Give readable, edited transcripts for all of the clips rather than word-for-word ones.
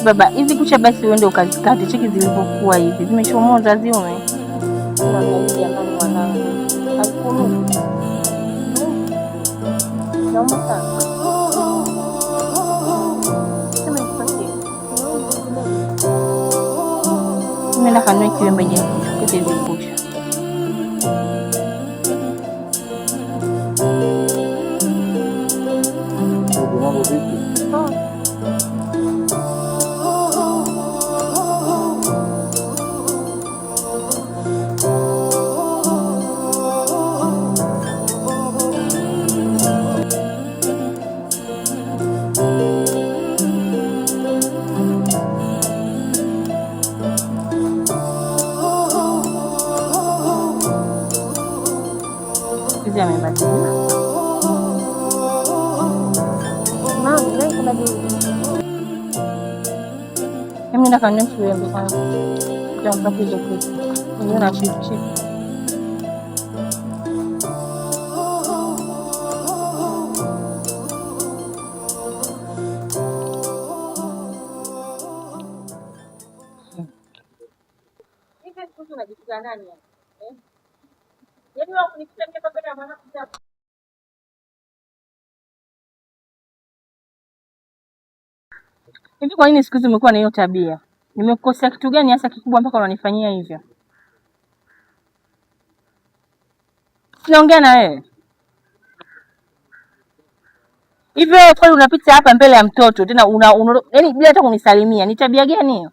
Baba, hizi kucha basi uende ukazikate, cheki zilivyokuwa hivi. Zimechomoza ziume. Jamani mwanangu. Hakuna. Naomba sana. Mimi na kanuni kiwembe je kete hizi kucha. Mambo vipi? Hizi amebadilika. Mimi na kanuni kiwembe kwanza. Jambo hizo kitu. Mimi na chip. Hivi kwa nini siku hizi umekuwa na hiyo tabia? Nimekukosea kitu gani hasa kikubwa mpaka unanifanyia hivyo? Sinaongea na wewe. Hivi wewe kweli unapita hapa mbele ya mtoto tena yaani bila hata kunisalimia. Ni tabia gani hiyo?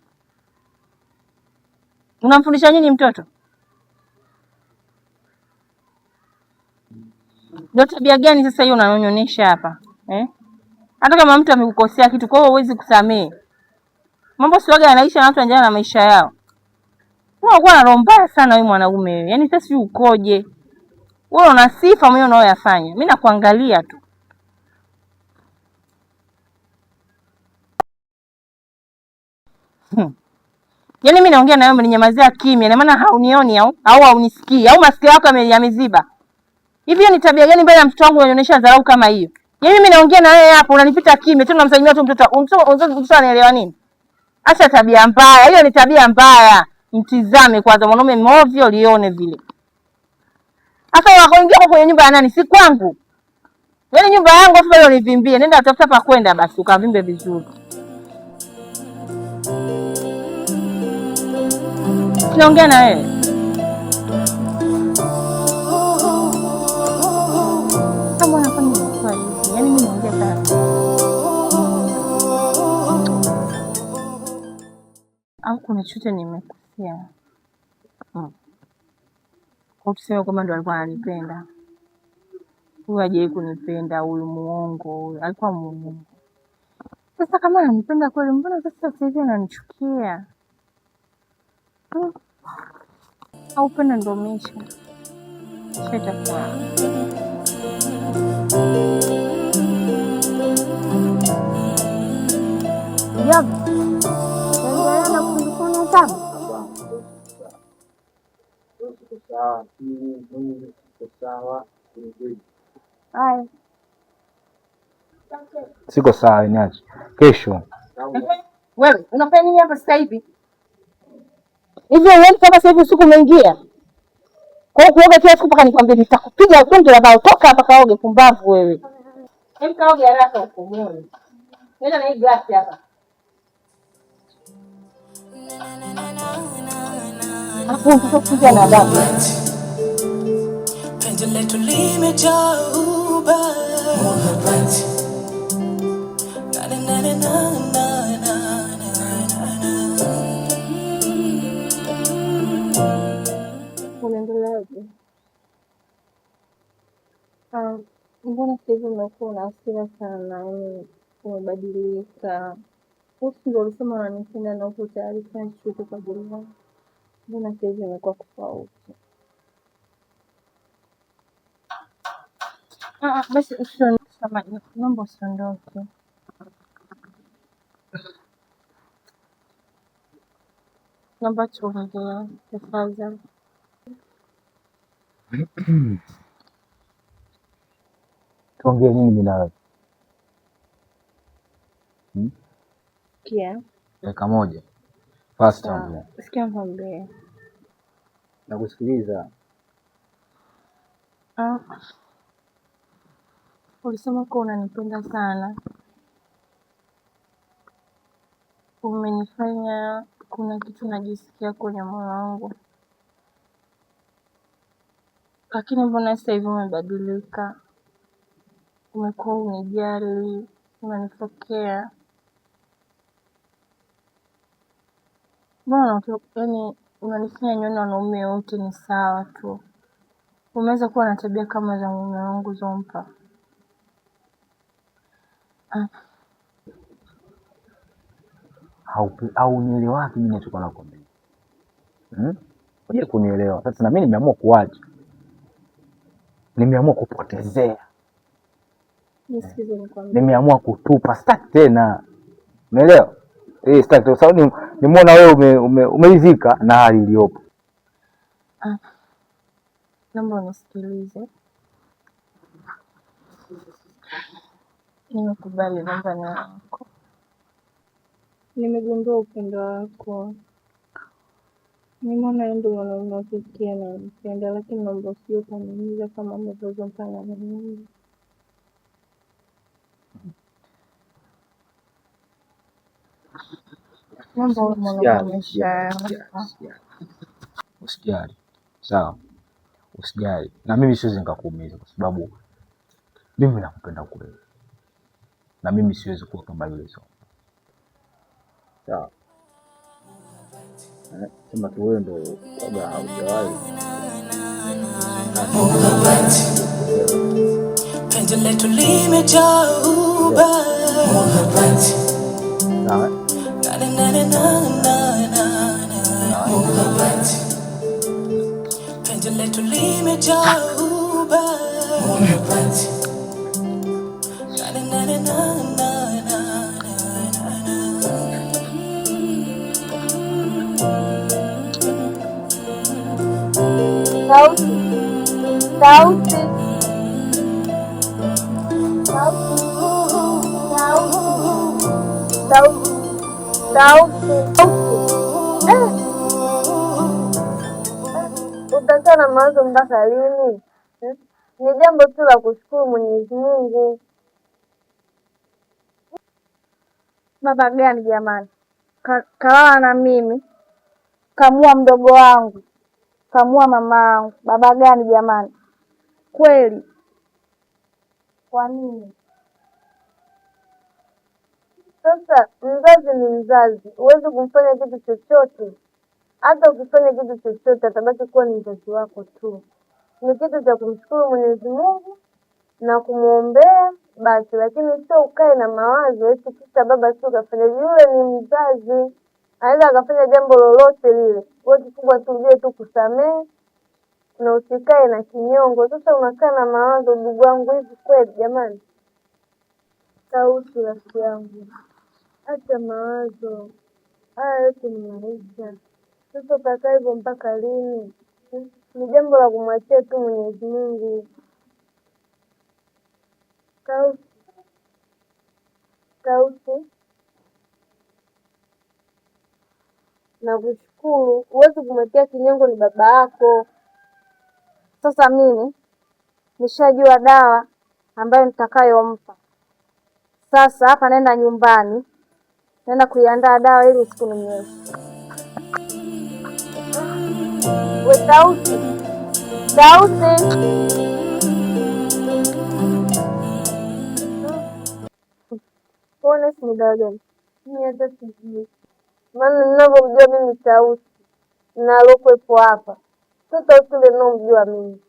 Unamfundisha nini mtoto? Ndio tabia gani sasa hiyo unanionyesha hapa? Hata kama mtu amekukosea kitu kwa hiyo huwezi kusamehe. Mambo si waga yanaisha na watu wanaendelea na maisha yao. Unakuwa na roho mbaya sana wewe mwanaume wewe. Yaani sasa si ukoje? Wewe una sifa mwenyewe unaoyafanya. Mimi nakuangalia tu. Yaani mimi naongea na wewe umeninyamazia kimya. Na maana haunioni au haunisikii au masikio yako yameziba. Hivi ni tabia gani mbele ya mtoto wangu unanionyesha dharau kama hiyo? Yaani mimi naongea na wewe hapo unanipita kimya tena unamsalimia tu mtoto. Mtoto anaelewa nini? Acha tabia mbaya. Hiyo ni tabia mbaya. Mtizame kwanza mwanaume mhovyo lione vile. Hata unakoingia kwenye nyumba ya nani? Si kwangu. Yaani nyumba yangu afu leo nivimbie. Nenda utafuta pa kwenda basi ukavimbe vizuri. Naongea na wewe. Kama unafanya swali, yaani mimi naongea sana. Au kuna chochote nimekosea? Kwa tuseme kwamba ndo alikuwa ananipenda. Huyu hajawahi kunipenda, huyu muongo, alikuwa muongo. Sasa kama ananipenda kweli, mbona sasa hivi ananichukia? Au penda ndo umeisha? Shitakuwa. Yabu. Endelea na kufanya tabu. Sawa. Hai. Siko sawa, niache. Kesho. Wewe unafanya nini hapa sasa hivi? Hivi wewe kama sasa hivi usiku umeingia? Kwa hiyo kuoga kila siku mpaka nikwambie nitakupiga utonge la bao. Toka hapa kaoge pumbavu wewe. Hebu kaoge haraka huko muone. Nenda na hii glasi hapa. Hapo utakuja na adabu. Penzi letu limejaa uba. Unaendeleaje? Mbona sasa hivi umekuwa na hasira sana, umebadilika. Wewe ndio ulisema unanipenda na uko tayari kufanya chochote kwa ajili yangu. Mbona sasa hivi umekuwa tofauti? Basi naomba usiondoke. Naomba tuongee tafadhali. Tuongee nini mimi na wewe? Kia, Dakika moja. Fast hapo. Sikia ngombe. Nakusikiliza. Ulisema kuwa unanipenda sana. Umenifanya kuna kitu najisikia kwenye moyo wangu. Lakini mbona sasa hivi umebadilika? Umekuwa unijali, unanifokea. Mbona yaani unanifanya nione wanaume wote ni sawa tu. Umeweza kuwa na tabia kama za mume wangu Zompa. Haunielewi wapi mimi nilichokuwa nakwambia. Unje kunielewa. Sasa na mimi nimeamua kuacha. Nimeamua kupotezea. Nisikize nikwambie. Nimeamua kutupa, sitaki tena. Umeelewa? Sitaki kwa sababu nimeona wewe umeizika na hali iliyopo. Naomba unisikilize. Nimekubali namba yako. Nimegundua upendo wako. Nimeona ndio mwanaume pekee na mpenda, lakini naomba usije kuniumiza kama ambavyo mpana mimi. Naomba mwanaume usijali. Sawa. Usijali. Na mimi siwezi nikakuumiza kwa sababu mimi nakupenda kweli. Na mimi siwezi kuwa kama yule Zompa. Sawa. Sema tu wewe ndo labda haujawahi. Penzi letu limejaa uba. Sawa. Penzi letu limejaa uba. Sauti. Utakaa na mawazo mpaka lini? Ni jambo tu la kushukuru Mwenyezi Mungu. Baba gani jamani? Kalala na mimi, kamua mdogo wangu, kamua mama wangu. Baba gani jamani? Kweli? Kwa nini? Sasa mzazi ni mzazi, huwezi kumfanya kitu chochote. Hata ukifanya kitu chochote atabaki kuwa ni mzazi wako tu. Ni kitu cha kumshukuru Mwenyezi Mungu na kumuombea basi, lakini sio ukae na mawazo eti kisha baba sio kafanya. Yule ni mzazi, anaweza akafanya jambo lolote lile. Wewe kikubwa tu ujue tu kusamehe na usikae na kinyongo. Sasa unakaa na mawazo, ndugu wangu, hivi kweli jamani? Sauti rafiki yangu, acha mawazo haya, yote ni maisha. Sasa utakaa hivyo mpaka lini? Ni jambo la kumwachia tu Mwenyezi Mungu. Sauti, na kushukuru. Huwezi kumwekea kinyongo, ni baba yako. Sasa mimi nishajua dawa ambayo nitakayompa. Sasa hapa naenda nyumbani, naenda kuiandaa dawa ili usiku nimnyeshe. We Sauti, Sauti. Pone si ni dawa gani? Mimi hata sijui. Maana ninavyomjua mimi Sauti na alokuwepo hapa, sio Sauti ule ninaomjua mimi.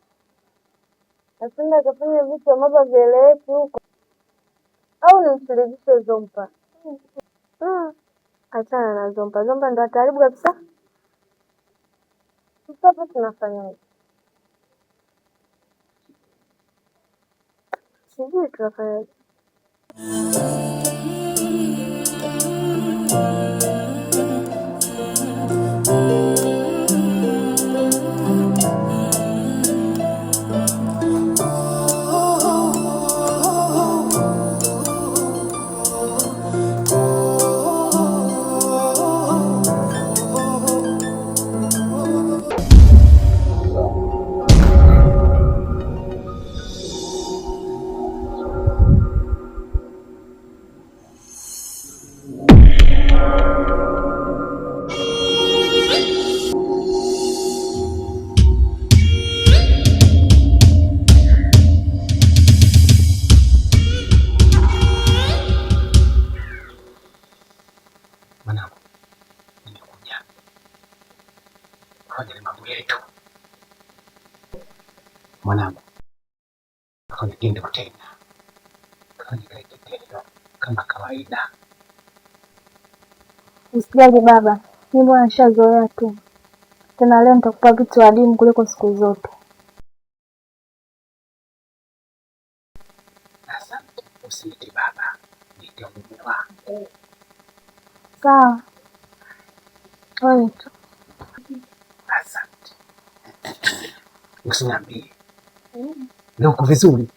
Napenda akafanya vitu ambavyo vieleweki huko, au nimshirikishe Zompa. Achana na Zompa. Zompa ndo ataharibu kabisa. Sasa hapa tunafanyaje? Sijui tunafanyaje. Mwanangu, nimekuja kufanya mambo yetu. Mwanangu, kufanya kitendo tena. Kufanya kitendo kama kawaida. Usijali baba, mimi bwana nishazoea tu. Tena leo nitakupa vitu adimu kuliko siku zote. Asante, usiniite baba. Niite mume wangu. Sawa. Wewe tu. Asante. Usiniambie. Leo uko vizuri?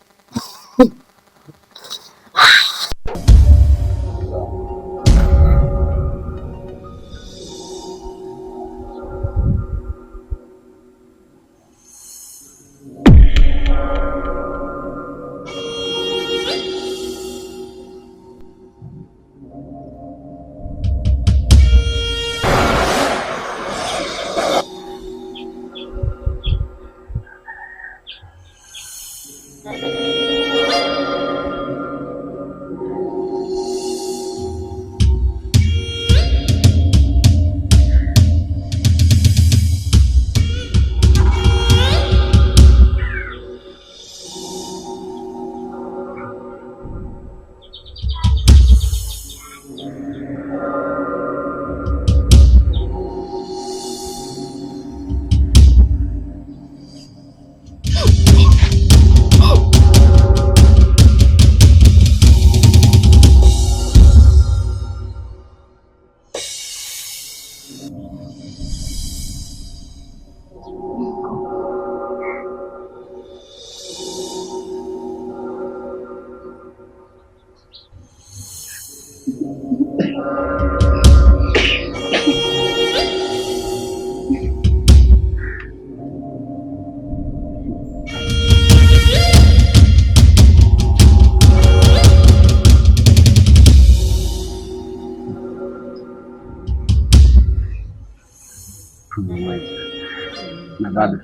Na bado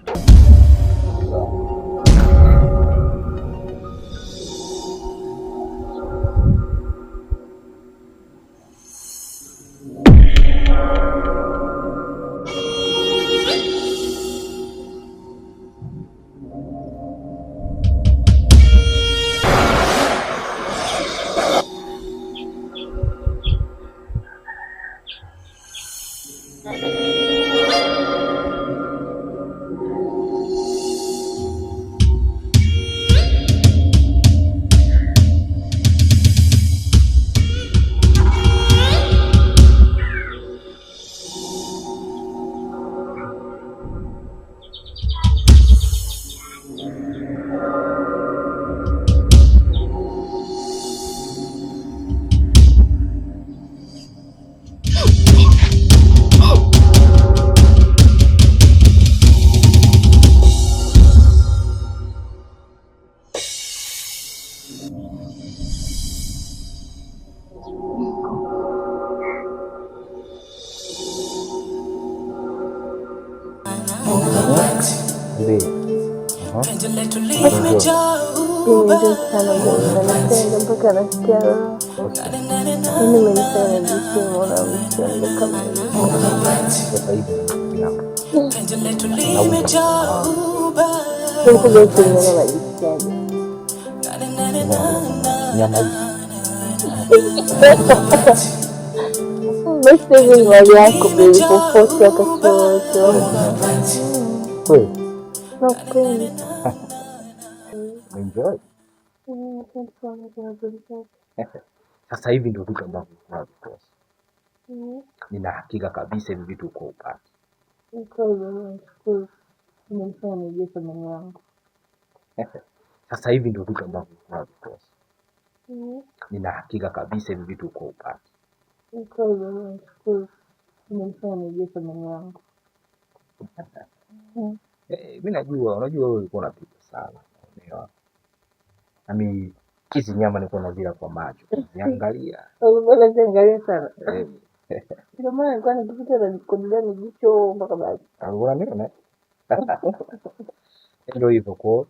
penzi letu limejaa Napenda mpaka nasikia raha. Mimi nimenifanya nijisikie mwanamke kama hivi. penzi letu limejaa Nikuja kuona najisikiaje. nyama Basi hivi ni mali yako baby, popote wakati kweli. Nakupenda. Enjoy. Sasa hivi ndio vitu ambavyo tunavikosa. Nina hakika kabisa hivi vitu uko upate. Sasa hivi ndio vitu ambavyo tunavikosa. Nina hakika kabisa hivi vitu uko upate. Mimi najua, unajua wewe ulikuwa unapika sana. Unaelewa? Nami hizi nyama nilikuwa nazila kwa macho. Niangalia. Mbona ziangalia sana? Ndio maana nilikuwa nikipita na nikodolea jicho mpaka basi. Unaona? Ndio hivyo kwa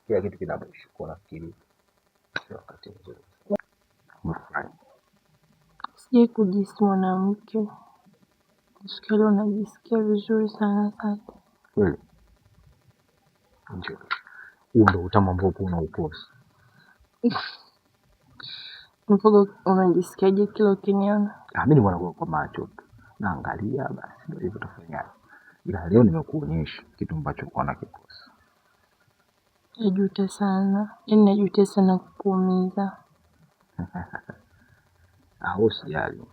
kila kitu kina mwisho. Kwa nafikiri wakati mzuri. Sijai kujisi mwanamke. Siku leo najisikia vizuri sana sana. Kweli? Ndio. Huo ndio utamu ambao unaukosa. Mpogo, unajisikiaje kila ukiniona? Mimi ni mwana kwa macho. Naangalia basi ndio hivyo tutafanyaje. Ila leo nimekuonyesha kitu ambacho uko nakikosa. Najuta sana. Yaani najuta sana kukuumiza. Usijali.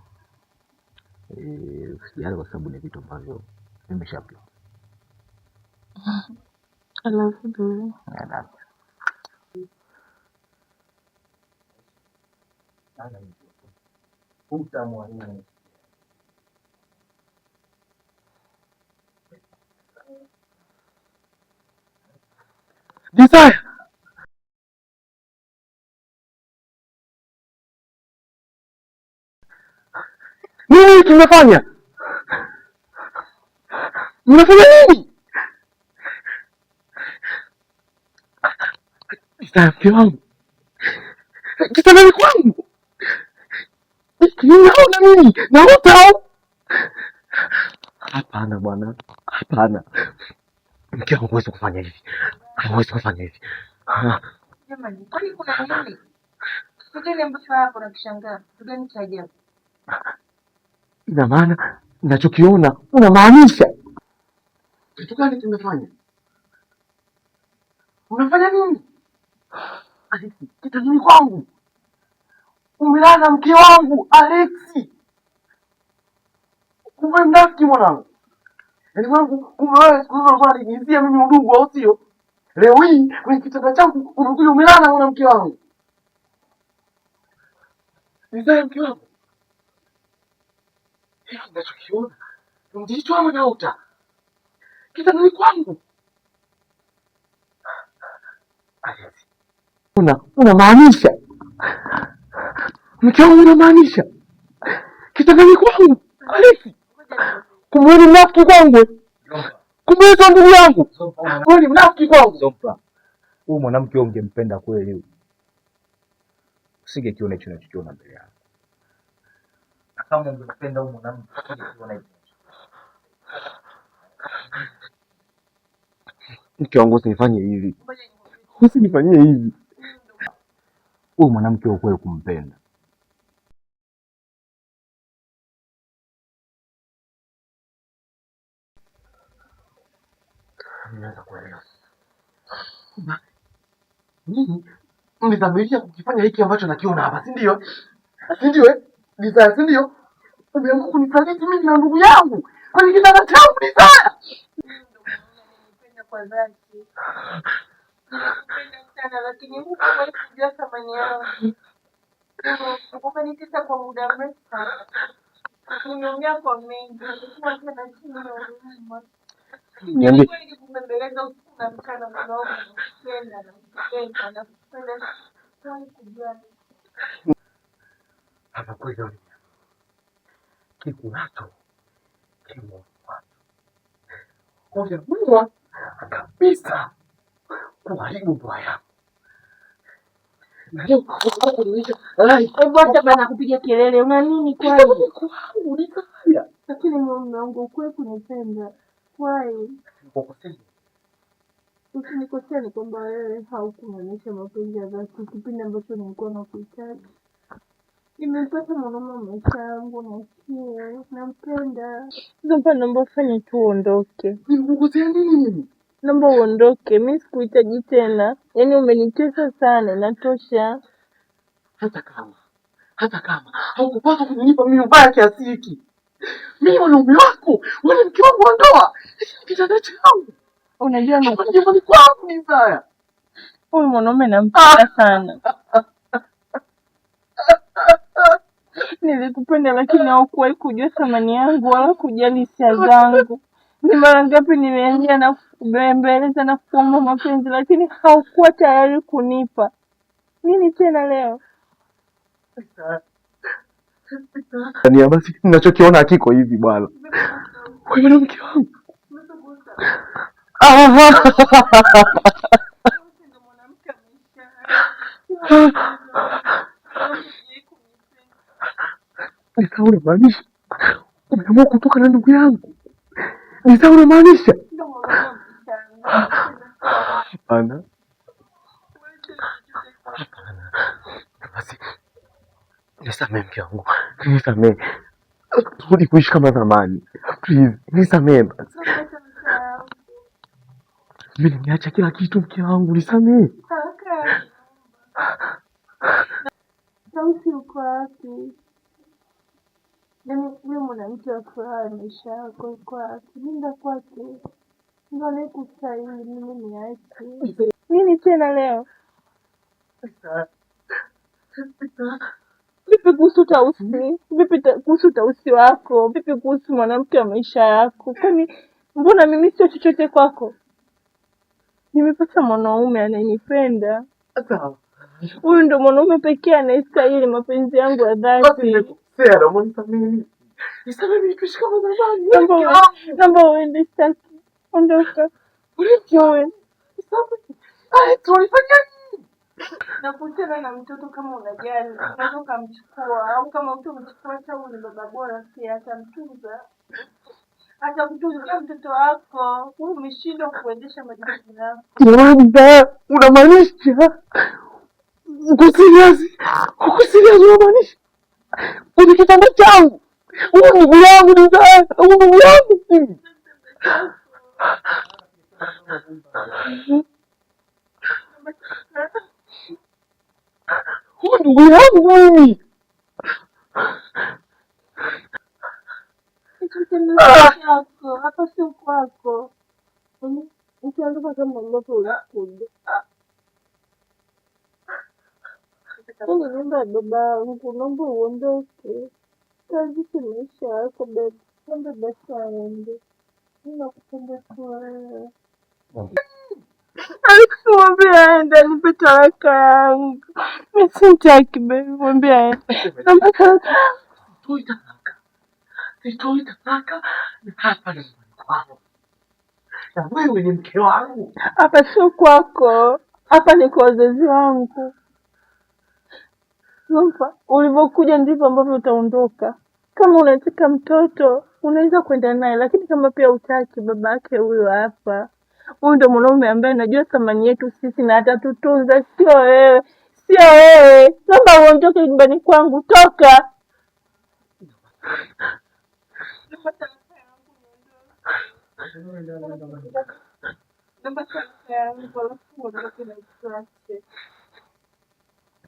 Usijali kwa sababu ni vitu ambavyo nimeshapita. I love you, baby. I love you. Desire. Nini tumefanya? Mnafanya nini? Desire wangu. Kitandani kwangu. Ninaona nini? Naota. Hapana bwana. Hapana. Mke wangu hawezi kufanya hivi. Hawezi kufanya hivi. Jamani, kwani kuna nini? Kitu gani ambacho hapo nakishangaa? Kitu gani cha ajabu? Ina maana ninachokiona unamaanisha. Kitu gani tumefanya? Umefanya nini? Alexi, kitandani kwangu. Umelala mke wangu, Alexi. Kumbe mnafiki mwanangu. Yaani mwanangu, kumbe wewe siku hizo ulikuwa unanigizia mimi udugu au sio? Leo hii kwenye kitanda changu umekuja umelala na mke wangu. Nizae mke wangu. Hiki ninachokiona ndicho ama naota? Kitandani kwangu. Alexi. Unamaanisha? Mke wangu unamaanisha? Kitandani kwangu. Alexi. Kumbe ni mnafiki kwangu. Kumbe hizo ndugu yangu. Wewe ni mnafiki kwangu. Sopa. Huyu mwanamke ungempenda kweli. Usingekiona hicho unachokiona mbele yako. Na kama ungempenda huyu mwanamke usingekiona hicho. Mke wangu usinifanyie hivi. Usinifanyie hivi. Huyu mwanamke ukweli kumpenda. Ninaweza kuelewa. Nini? Mlidhamiria kukifanya hiki ambacho nakiona hapa, si ndio? Si ndio? Desire, si ndio? Umeamua kunisaliti mimi na ndugu yangu kwenye kitanda changu, Desire. Nimependa kwa dhati. Nimependa sana lakini hukuwahi kujua thamani yangu. Umenitesa kwa muda mrefu sana. Nimeongea kwa mengi. Nilikuwa tena chini ya huruma. Nilikuwa nikikubembeleza usiku na mchana mdogo. Nakupenda nakupenda. Hukuwahi kujua. Hapa kweli ndio. Kikulacho kimo. Umeamua kabisa kuharibu ndoa yako. Na leo Hebu hata bana kupiga kelele. Una nini kwani? Unikaya. Lakini mume wangu ukweli kunipenda. Why? Usinikosea ni kwamba wewe haukuonyesha mapenzi ya dhati kipindi ambacho nilikuwa nakuhitaji. Nimepata mwanaume maisha yangu nasikia nampenda. Sasa naomba ufanye tu uondoke. Nimekukosea nini mimi? Naomba uondoke, mimi sikuhitaji tena. Yaani umenitesa sana, inatosha. Hata kama haukupaswa kunipa mimi ubaya kiasi hiki. Mimi mwanaume wako, wewe mke wangu wa ndoa. Hiki ni kitanda changu. Unajua ni nyumbani kwangu ni mbaya. Huyu mwanaume nampenda sana. Nilikupenda lakini haukuwahi kujua thamani yangu wala kujali hisia zangu. Ni mara ngapi nimeanza na kubembeleza na kuomba mapenzi lakini haukuwa tayari kunipa. Nini tena leo? Ni basi ninachokiona hakiko hivi bwana. Wewe ni mke wangu. Nisa unamaanisha umeamua kutoka na ndugu yangu? Nisa unamaanisha? Hapana. Basi nisamee mke wangu, nisamee. Turudi kuishi kama zamani. Please, nisamee basi. Mimi nimeacha kila kitu mke wangu, nisamee. Sauti uko wapi? Mimi mwanamke wa furaha maisha yako uko wapi? Nenda kwake. Ndio nikustahili mimi niache. Nini tena leo? Vipi kuhusu Tausi? Vipi kuhusu Tausi wako? Vipi kuhusu mwanamke wa maisha yako? Kwani mbona mimi sio chochote kwako? Nimepata mwanaume ananipenda. Sawa. Huyu ndo mwanaume pekee anayestahili mapenzi yangu ya dhati. Sera, mimi. Nisamee tuishi kama zamani. Naomba uende sasa. Ondoka. Wewe. Tulifanya nini? Nakutana na mtoto kama unajali, unaweza ukamchukua au kama mtu umechukua tangu ni baba bora pia atamtunza. Atakutunza mtoto wako. Wewe umeshindwa kuendesha majukumu yako. Jamani, unamaanisha? Uko serious? Unamaanisha? Kwenye kitanda changu. Huyu ndugu yangu ni mzee. Huyu ndugu yangu. Huyu ndugu yangu mimi. Hapa sio kwako. Usiondoka kama ambavyo ulikuja. Hili nyumba ya baba yangu, naomba uondoke. Kazi maisha yako baby. Naomba basi aende. Ninakupenda tu wewe. Mwambie aende anipe talaka yangu. Mimi sitaki baby, mwambie aende. Naomba talaka. Sitoi talaka. Hapa ni kwangu. Na wewe ni mke wangu. Hapa sio kwako. Hapa ni kwa wazazi wangu. Naomba ulivyokuja ndivyo ambavyo utaondoka. Kama unataka mtoto, unaweza kwenda naye, lakini kama pia utaki babake huyo hapa. Huyu ndo mwanaume ambaye anajua thamani yetu sisi na atatutunza, sio wewe. Sio wewe. Naomba uondoke nyumbani kwangu, toka.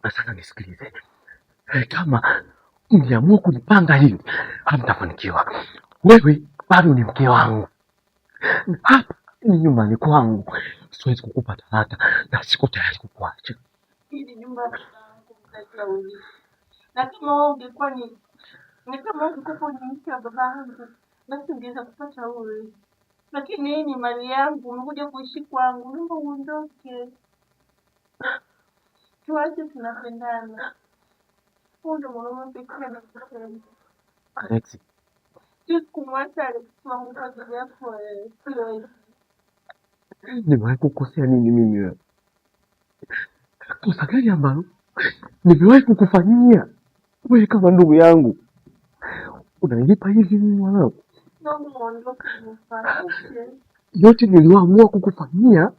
Sasa nisikilize. Kama mliamua kunipanga hivi, hamtafanikiwa. Wewe bado ni mke wangu. Hapa ni nyumbani kwangu. Siwezi kukupa talaka na siko tayari kukuacha. Hili nyumba yangu mtajauli. Na kama wewe ungekuwa ni kama ungekuwa ni mke wa baba yangu, basi ungeweza kupata huyu. Lakini hii ni mali yangu, umekuja kuishi kwangu, naomba uondoke. Tuache tunapendana. Huyu ndo mwanaume pekee anakupenda. Alex. Siwezi kumwacha Alex wangu kwa ajili yako wewe. Siwezi. Nimewahi kukosea nini mimi wewe? Kosa gani ambalo nimewahi kukufanyia wewe kama ndugu yangu? Unanipa hivi mimi mwanangu? Naomba uondoke nyumbani. Yote niliyoamua kukufanyia,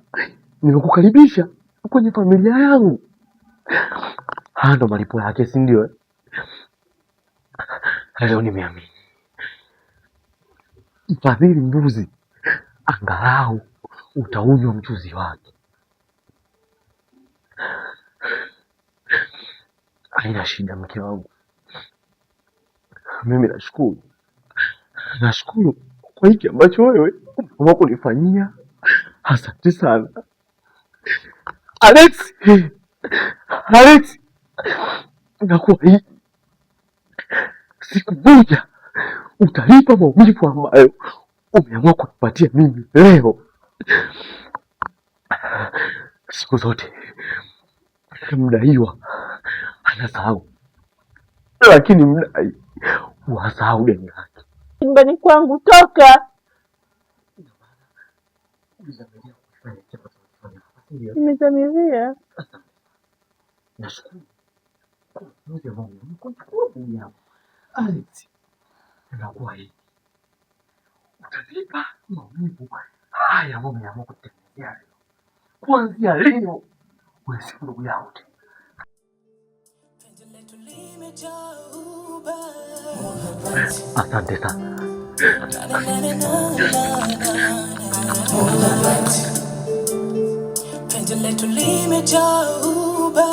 nimekukaribisha kwenye familia yangu. Haya ndo malipo yake, si ndio? Leo nimeamini. Mfadhili mbuzi, angalau utaunywa mchuzi wake. Haina shida mke wangu. Mimi nashukuru kwa hiki ambacho wewe umeamua kunifanyia. Asante sana Alex. Nakuahidi siku moja utalipa maumivu ambayo umeamua kunipatia mimi leo. Siku zote mdaiwa anasahau, lakini mdai wasahau deni lake. Nyumbani kwangu, toka. Nimezamiria. Nashukuru. Alex, inakuwa hivi, utanipa maumivu haya ambayo umeamua kutengenezea leo. Kuanzia leo wewe si ndugu yangu tena. Asante sana. Penzi letu limejaa uba.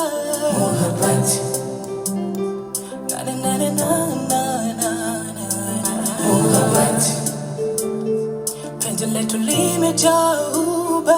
Penzi letu limejaa uba.